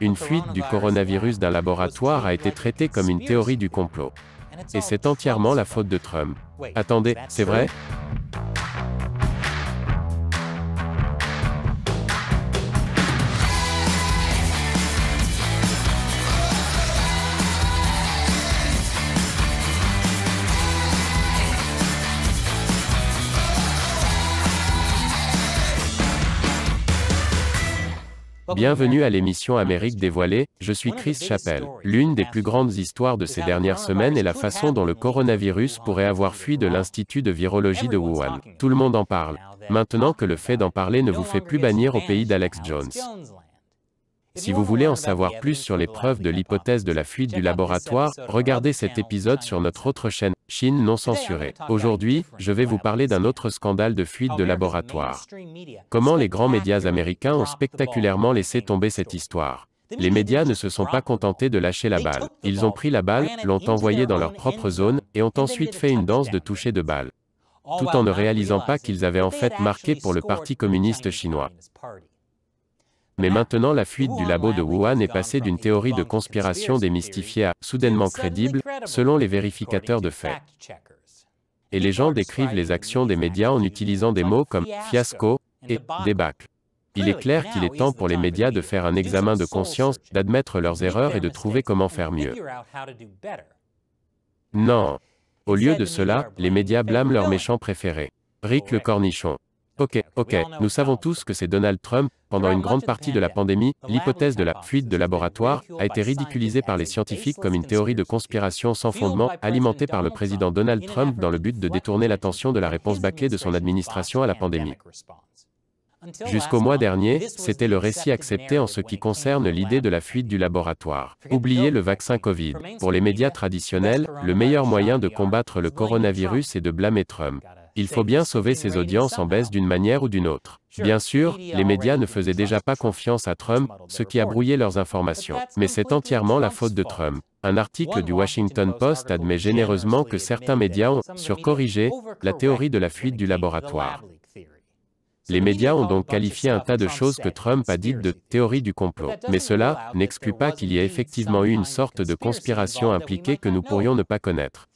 Une fuite du coronavirus d'un laboratoire a été traitée comme une théorie du complot. Et c'est entièrement la faute de Trump. Attendez, c'est vrai? Bienvenue à l'émission Amérique dévoilée, je suis Chris Chappell. L'une des plus grandes histoires de ces dernières semaines est la façon dont le coronavirus pourrait avoir fui de l'Institut de virologie de Wuhan. Tout le monde en parle. Maintenant que le fait d'en parler ne vous fait plus bannir au pays d'Alex Jones. Si vous voulez en savoir plus sur les preuves de l'hypothèse de la fuite du laboratoire, regardez cet épisode sur notre autre chaîne, Chine non censurée. Aujourd'hui, je vais vous parler d'un autre scandale de fuite de laboratoire. Comment les grands médias américains ont spectaculairement laissé tomber cette histoire. Les médias ne se sont pas contentés de lâcher la balle. Ils ont pris la balle, l'ont envoyée dans leur propre zone, et ont ensuite fait une danse de toucher de balle. Tout en ne réalisant pas qu'ils avaient en fait marqué pour le Parti communiste chinois. Mais maintenant la fuite du labo de Wuhan est passée d'une théorie de conspiration démystifiée à « soudainement crédible », selon les vérificateurs de faits. Et les gens décrivent les actions des médias en utilisant des mots comme « fiasco » et « débâcle ». Il est clair qu'il est temps pour les médias de faire un examen de conscience, d'admettre leurs erreurs et de trouver comment faire mieux. Non. Au lieu de cela, les médias blâment leur méchant préféré. Rick le cornichon. Ok, nous savons tous que c'est Donald Trump. Pendant une grande partie de la pandémie, l'hypothèse de la fuite de laboratoire a été ridiculisée par les scientifiques comme une théorie de conspiration sans fondement, alimentée par le président Donald Trump dans le but de détourner l'attention de la réponse bâclée de son administration à la pandémie. Jusqu'au mois dernier, c'était le récit accepté en ce qui concerne l'idée de la fuite du laboratoire. Oubliez le vaccin Covid. Pour les médias traditionnels, le meilleur moyen de combattre le coronavirus est de blâmer Trump. Il faut bien sauver ses audiences en baisse d'une manière ou d'une autre. Bien sûr, les médias ne faisaient déjà pas confiance à Trump, ce qui a brouillé leurs informations. Mais c'est entièrement la faute de Trump. Un article du Washington Post admet généreusement que certains médias ont surcorrigé la théorie de la fuite du laboratoire. Les médias ont donc qualifié un tas de choses que Trump a dites de « théorie du complot ». Mais cela n'exclut pas qu'il y ait effectivement eu une sorte de conspiration impliquée que nous pourrions ne pas connaître.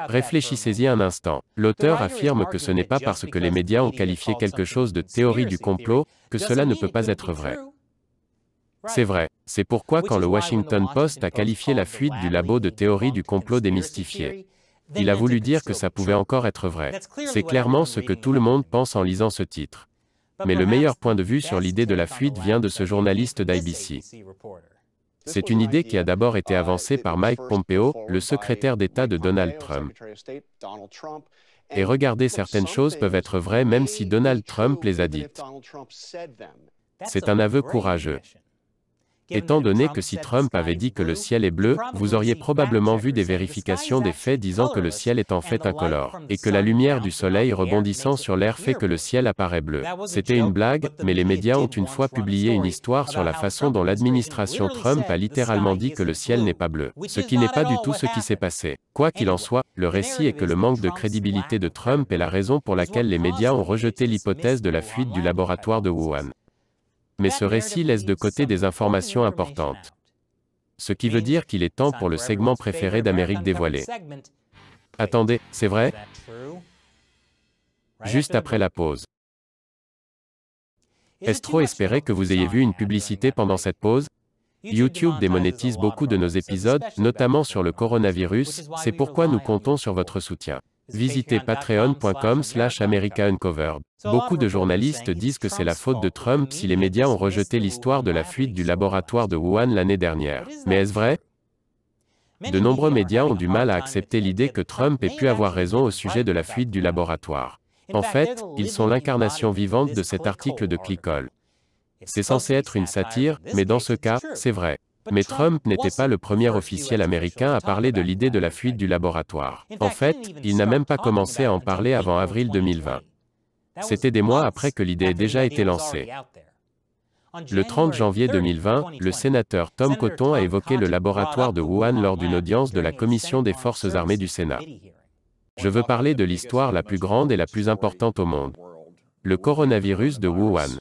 Réfléchissez-y un instant. L'auteur affirme que ce n'est pas parce que les médias ont qualifié quelque chose de « théorie du complot » que cela ne peut pas être vrai. C'est vrai. C'est pourquoi quand le Washington Post a qualifié la fuite du labo de théorie du complot démystifiée, il a voulu dire que ça pouvait encore être vrai. C'est clairement ce que tout le monde pense en lisant ce titre. Mais le meilleur point de vue sur l'idée de la fuite vient de ce journaliste d'ABC. C'est une idée qui a d'abord été avancée par Mike Pompeo, le secrétaire d'État de Donald Trump. Et regardez, certaines choses peuvent être vraies même si Donald Trump les a dites. C'est un aveu courageux. Étant donné que si Trump avait dit que le ciel est bleu, vous auriez probablement vu des vérifications des faits disant que le ciel est en fait incolore, et que la lumière du soleil rebondissant sur l'air fait que le ciel apparaît bleu. C'était une blague, mais les médias ont une fois publié une histoire sur la façon dont l'administration Trump a littéralement dit que le ciel n'est pas bleu. Ce qui n'est pas du tout ce qui s'est passé. Quoi qu'il en soit, le récit est que le manque de crédibilité de Trump est la raison pour laquelle les médias ont rejeté l'hypothèse de la fuite du laboratoire de Wuhan. Mais ce récit laisse de côté des informations importantes. Ce qui veut dire qu'il est temps pour le segment préféré d'Amérique dévoilée. Attendez, c'est vrai? Juste après la pause. Est-ce trop espéré que vous ayez vu une publicité pendant cette pause? YouTube démonétise beaucoup de nos épisodes, notamment sur le coronavirus, c'est pourquoi nous comptons sur votre soutien. Visitez patreon.com/AmericaUncovered. Beaucoup de journalistes disent que c'est la faute de Trump si les médias ont rejeté l'histoire de la fuite du laboratoire de Wuhan l'année dernière. Mais est-ce vrai? De nombreux médias ont du mal à accepter l'idée que Trump ait pu avoir raison au sujet de la fuite du laboratoire. En fait, ils sont l'incarnation vivante de cet article de Clickall. C'est censé être une satire, mais dans ce cas, c'est vrai. Mais Trump n'était pas le premier officiel américain à parler de l'idée de la fuite du laboratoire. En fait, il n'a même pas commencé à en parler avant avril 2020. C'était des mois après que l'idée ait déjà été lancée. Le 30 janvier 2020, le sénateur Tom Cotton a évoqué le laboratoire de Wuhan lors d'une audience de la Commission des Forces armées du Sénat. Je veux parler de l'histoire la plus grande et la plus importante au monde. Le coronavirus de Wuhan.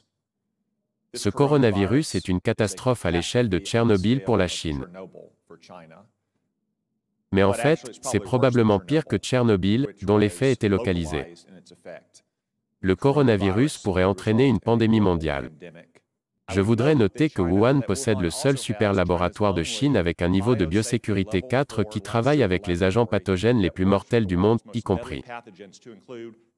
Ce coronavirus est une catastrophe à l'échelle de Tchernobyl pour la Chine. Mais en fait, c'est probablement pire que Tchernobyl, dont l'effet était localisé. Le coronavirus pourrait entraîner une pandémie mondiale. Je voudrais noter que Wuhan possède le seul super laboratoire de Chine avec un niveau de biosécurité 4 qui travaille avec les agents pathogènes les plus mortels du monde, y compris.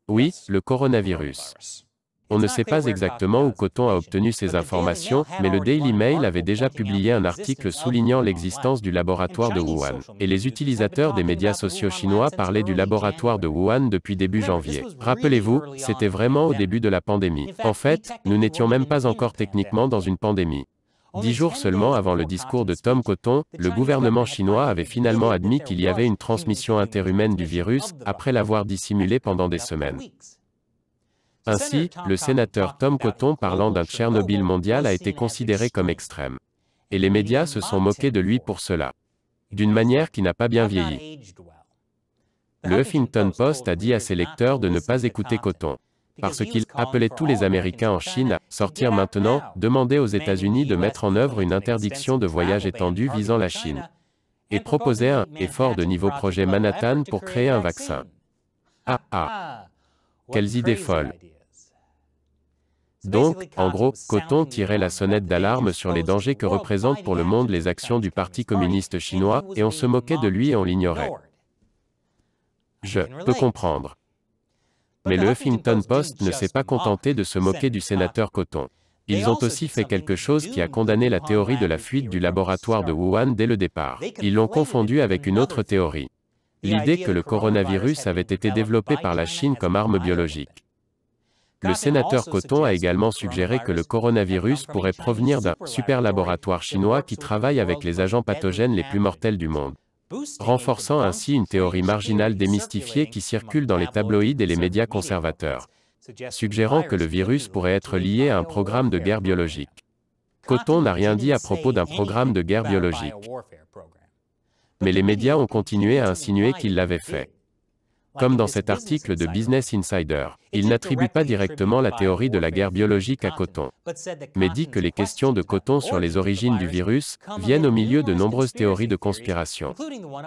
Oui, le coronavirus. On ne sait pas exactement où Coton a obtenu ces informations, mais le Daily Mail avait déjà publié un article soulignant l'existence du laboratoire de Wuhan. Et les utilisateurs des médias sociaux chinois parlaient du laboratoire de Wuhan depuis début janvier. Rappelez-vous, c'était vraiment au début de la pandémie. En fait, nous n'étions même pas encore techniquement dans une pandémie. 10 jours seulement avant le discours de Tom Cotton, le gouvernement chinois avait finalement admis qu'il y avait une transmission interhumaine du virus, après l'avoir dissimulé pendant des semaines. Ainsi, le sénateur Tom Cotton parlant d'un Tchernobyl mondial a été considéré comme extrême. Et les médias se sont moqués de lui pour cela. D'une manière qui n'a pas bien vieilli. Le Huffington Post a dit à ses lecteurs de ne pas écouter Cotton. Parce qu'il appelait tous les Américains en Chine à sortir maintenant, demander aux États-Unis de mettre en œuvre une interdiction de voyage étendue visant la Chine. Et proposait un effort de niveau projet Manhattan pour créer un vaccin. Quelles idées folles! Donc, en gros, Cotton tirait la sonnette d'alarme sur les dangers que représentent pour le monde les actions du Parti communiste chinois, et on se moquait de lui et on l'ignorait. Je peux comprendre. Mais le Huffington Post ne s'est pas contenté de se moquer du sénateur Cotton. Ils ont aussi fait quelque chose qui a condamné la théorie de la fuite du laboratoire de Wuhan dès le départ. Ils l'ont confondu avec une autre théorie. L'idée que le coronavirus avait été développé par la Chine comme arme biologique. Le sénateur Cotton a également suggéré que le coronavirus pourrait provenir d'un super laboratoire chinois qui travaille avec les agents pathogènes les plus mortels du monde, renforçant ainsi une théorie marginale démystifiée qui circule dans les tabloïds et les médias conservateurs, suggérant que le virus pourrait être lié à un programme de guerre biologique. Cotton n'a rien dit à propos d'un programme de guerre biologique. Mais les médias ont continué à insinuer qu'il l'avait fait. Comme dans cet article de Business Insider, il n'attribue pas directement la théorie de la guerre biologique à Cotton, mais dit que les questions de Cotton sur les origines du virus viennent au milieu de nombreuses théories de conspiration,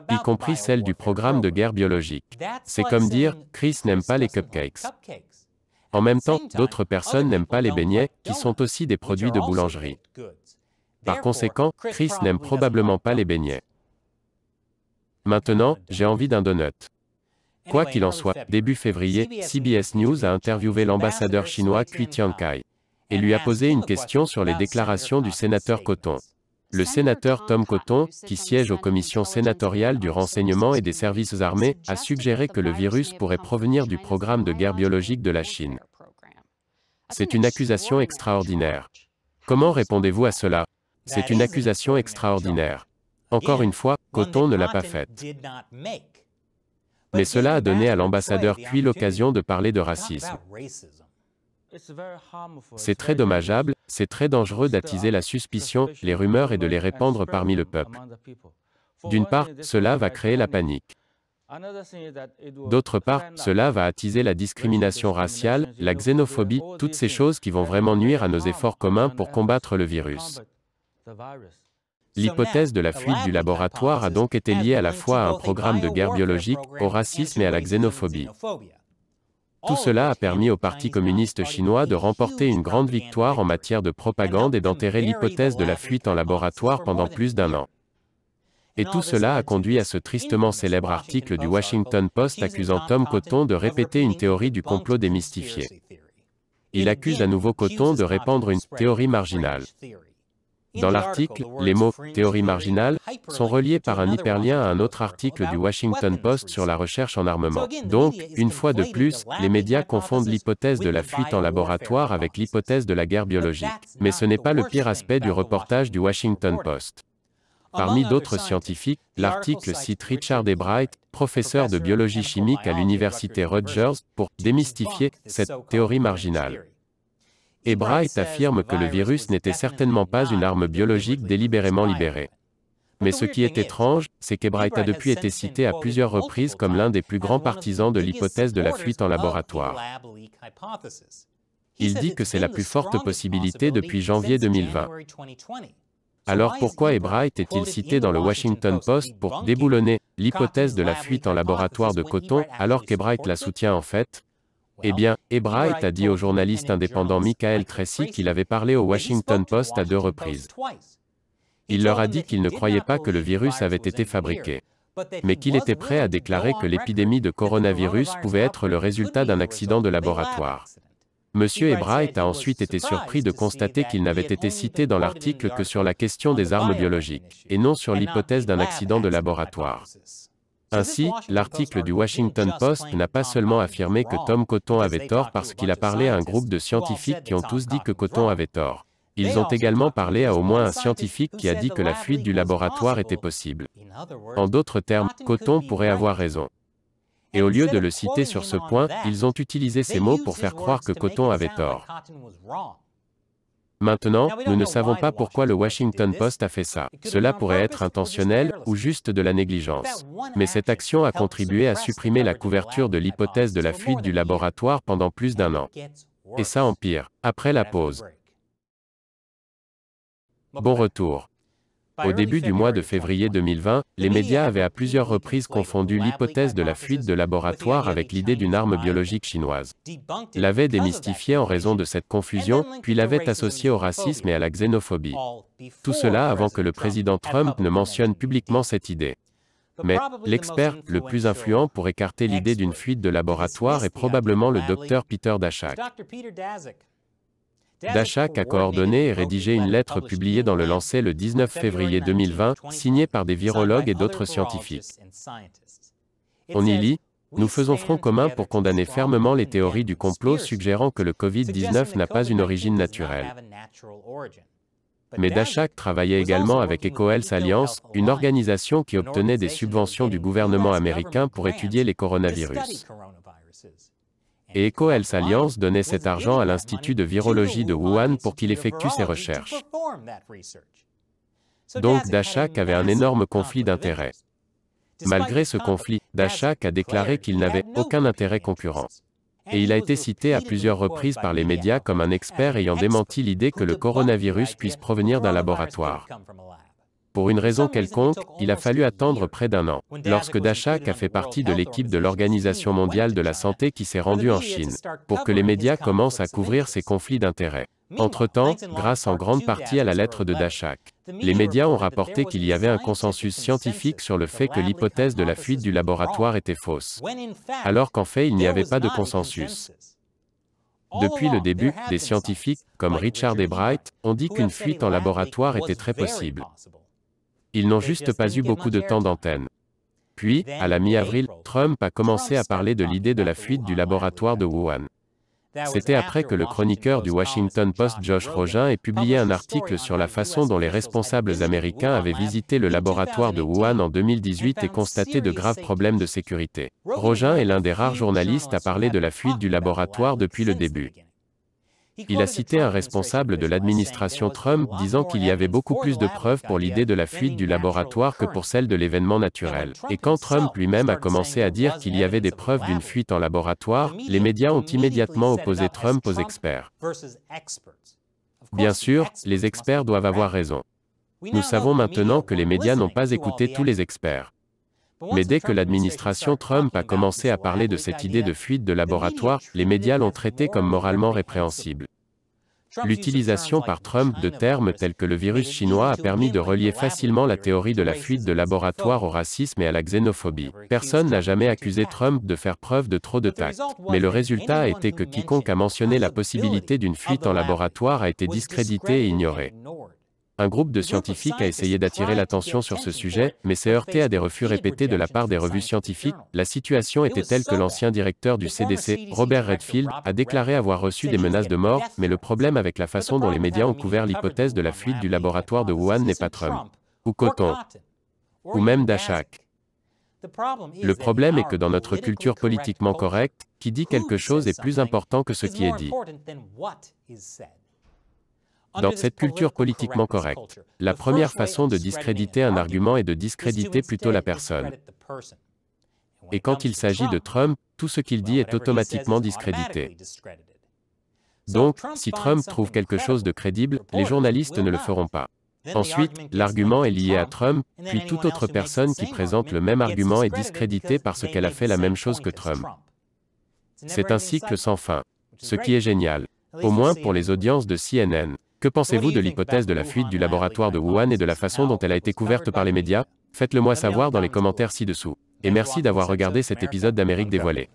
y compris celle du programme de guerre biologique. C'est comme dire, Chris n'aime pas les cupcakes. En même temps, d'autres personnes n'aiment pas les beignets, qui sont aussi des produits de boulangerie. Par conséquent, Chris n'aime probablement pas les beignets. Maintenant, j'ai envie d'un donut. Quoi qu'il en soit, début février, CBS News a interviewé l'ambassadeur chinois Cui Tiankai et lui a posé une question sur les déclarations du sénateur Cotton. Le sénateur Tom Cotton, qui siège aux commissions sénatoriales du renseignement et des services armés, a suggéré que le virus pourrait provenir du programme de guerre biologique de la Chine. C'est une accusation extraordinaire. Comment répondez-vous à cela? C'est une accusation extraordinaire. Encore une fois, Cotton ne l'a pas faite. Mais cela a donné à l'ambassadeur Cui l'occasion de parler de racisme. C'est très dommageable, c'est très dangereux d'attiser la suspicion, les rumeurs et de les répandre parmi le peuple. D'une part, cela va créer la panique. D'autre part, cela va attiser la discrimination raciale, la xénophobie, toutes ces choses qui vont vraiment nuire à nos efforts communs pour combattre le virus. L'hypothèse de la fuite du laboratoire a donc été liée à la fois à un programme de guerre biologique, au racisme et à la xénophobie. Tout cela a permis au Parti communiste chinois de remporter une grande victoire en matière de propagande et d'enterrer l'hypothèse de la fuite en laboratoire pendant plus d'un an. Et tout cela a conduit à ce tristement célèbre article du Washington Post accusant Tom Cotton de répéter une théorie du complot démystifiée. Il accuse à nouveau Cotton de répandre une théorie marginale. Dans l'article, les mots « théorie marginale » sont reliés par un hyperlien à un autre article du Washington Post sur la recherche en armement. Donc, une fois de plus, les médias confondent l'hypothèse de la fuite en laboratoire avec l'hypothèse de la guerre biologique. Mais ce n'est pas le pire aspect du reportage du Washington Post. Parmi d'autres scientifiques, l'article cite Richard E. Bright, professeur de biologie chimique à l'université Rutgers, pour démystifier cette théorie marginale. Et Bright affirme que le virus n'était certainement pas une arme biologique délibérément libérée. Mais ce qui est étrange, c'est qu'Ebright a depuis été cité à plusieurs reprises comme l'un des plus grands partisans de l'hypothèse de la fuite en laboratoire. Il dit que c'est la plus forte possibilité depuis janvier 2020. Alors pourquoi Ebright est-il cité dans le Washington Post pour déboulonner l'hypothèse de la fuite en laboratoire de coton alors qu'Ebright la soutient en fait? Eh bien, Ebright a dit au journaliste indépendant Michael Tracy qu'il avait parlé au Washington Post à 2 reprises. Il leur a dit qu'il ne croyait pas que le virus avait été fabriqué, mais qu'il était prêt à déclarer que l'épidémie de coronavirus pouvait être le résultat d'un accident de laboratoire. Monsieur Ebright a ensuite été surpris de constater qu'il n'avait été cité dans l'article que sur la question des armes biologiques, et non sur l'hypothèse d'un accident de laboratoire. Ainsi, l'article du Washington Post n'a pas seulement affirmé que Tom Cotton avait tort parce qu'il a parlé à un groupe de scientifiques qui ont tous dit que Cotton avait tort. Ils ont également parlé à au moins un scientifique qui a dit que la fuite du laboratoire était possible. En d'autres termes, Cotton pourrait avoir raison. Et au lieu de le citer sur ce point, ils ont utilisé ces mots pour faire croire que Cotton avait tort. Maintenant, nous ne savons pas pourquoi le Washington Post a fait ça. Cela pourrait être intentionnel, ou juste de la négligence. Mais cette action a contribué à supprimer la couverture de l'hypothèse de la fuite du laboratoire pendant plus d'1 an. Et ça empire. Après la pause. Bon retour. Au début du mois de février 2020, les médias avaient à plusieurs reprises confondu l'hypothèse de la fuite de laboratoire avec l'idée d'une arme biologique chinoise. L'avaient démystifié en raison de cette confusion, puis l'avaient associé au racisme et à la xénophobie. Tout cela avant que le président Trump ne mentionne publiquement cette idée. Mais, l'expert le plus influent pour écarter l'idée d'une fuite de laboratoire est probablement le docteur Peter Daszak. Daszak a coordonné et rédigé une lettre publiée dans le Lancet le 19 février 2020, signée par des virologues et d'autres scientifiques. On y lit « Nous faisons front commun pour condamner fermement les théories du complot suggérant que le Covid-19 n'a pas une origine naturelle. » Mais Daszak travaillait également avec EcoHealth Alliance, une organisation qui obtenait des subventions du gouvernement américain pour étudier les coronavirus. Et EcoHealth Alliance donnait cet argent à l'Institut de virologie de Wuhan pour qu'il effectue ses recherches. Donc Daszak avait un énorme conflit d'intérêts. Malgré ce conflit, Daszak a déclaré qu'il n'avait aucun intérêt concurrent. Et il a été cité à plusieurs reprises par les médias comme un expert ayant démenti l'idée que le coronavirus puisse provenir d'un laboratoire. Pour une raison quelconque, il a fallu attendre près d'1 an, lorsque Daszak a fait partie de l'équipe de l'Organisation mondiale de la santé qui s'est rendue en Chine, pour que les médias commencent à couvrir ces conflits d'intérêts. Entre-temps, grâce en grande partie à la lettre de Daszak, les médias ont rapporté qu'il y avait un consensus scientifique sur le fait que l'hypothèse de la fuite du laboratoire était fausse, alors qu'en fait il n'y avait pas de consensus. Depuis le début, des scientifiques, comme Richard Ebright, ont dit qu'une fuite en laboratoire était très possible. Ils n'ont juste pas eu beaucoup de temps d'antenne. Puis, à la mi-avril, Trump a commencé à parler de l'idée de la fuite du laboratoire de Wuhan. C'était après que le chroniqueur du Washington Post Josh Rogin ait publié un article sur la façon dont les responsables américains avaient visité le laboratoire de Wuhan en 2018 et constaté de graves problèmes de sécurité. Rogin est l'un des rares journalistes à parler de la fuite du laboratoire depuis le début. Il a cité un responsable de l'administration Trump disant qu'il y avait beaucoup plus de preuves pour l'idée de la fuite du laboratoire que pour celle de l'événement naturel. Et quand Trump lui-même a commencé à dire qu'il y avait des preuves d'une fuite en laboratoire, les médias ont immédiatement opposé Trump aux experts. Bien sûr, les experts doivent avoir raison. Nous savons maintenant que les médias n'ont pas écouté tous les experts. Mais dès que l'administration Trump a commencé à parler de cette idée de fuite de laboratoire, les médias l'ont traité comme moralement répréhensible. L'utilisation par Trump de termes tels que le virus chinois a permis de relier facilement la théorie de la fuite de laboratoire au racisme et à la xénophobie. Personne n'a jamais accusé Trump de faire preuve de trop de tact. Mais le résultat a été que quiconque a mentionné la possibilité d'une fuite en laboratoire a été discrédité et ignoré. Un groupe de scientifiques a essayé d'attirer l'attention sur ce sujet, mais s'est heurté à des refus répétés de la part des revues scientifiques. La situation était telle que l'ancien directeur du CDC, Robert Redfield, a déclaré avoir reçu des menaces de mort, mais le problème avec la façon dont les médias ont couvert l'hypothèse de la fuite du laboratoire de Wuhan n'est pas Trump, ou Cotton, ou même Daszak. Le problème est que dans notre culture politiquement correcte, qui dit quelque chose est plus important que ce qui est dit. Dans cette culture politiquement correcte, la première façon de discréditer un argument est de discréditer plutôt la personne. Et quand il s'agit de Trump, tout ce qu'il dit est automatiquement discrédité. Donc, si Trump trouve quelque chose de crédible, les journalistes ne le feront pas. Ensuite, l'argument est lié à Trump, puis toute autre personne qui présente le même argument est discréditée parce qu'elle a fait la même chose que Trump. C'est un cycle sans fin. Ce qui est génial. Au moins pour les audiences de CNN. Que pensez-vous de l'hypothèse de la fuite du laboratoire de Wuhan et de la façon dont elle a été couverte par les médias? Faites-le moi savoir dans les commentaires ci-dessous. Et merci d'avoir regardé cet épisode d'Amérique dévoilée.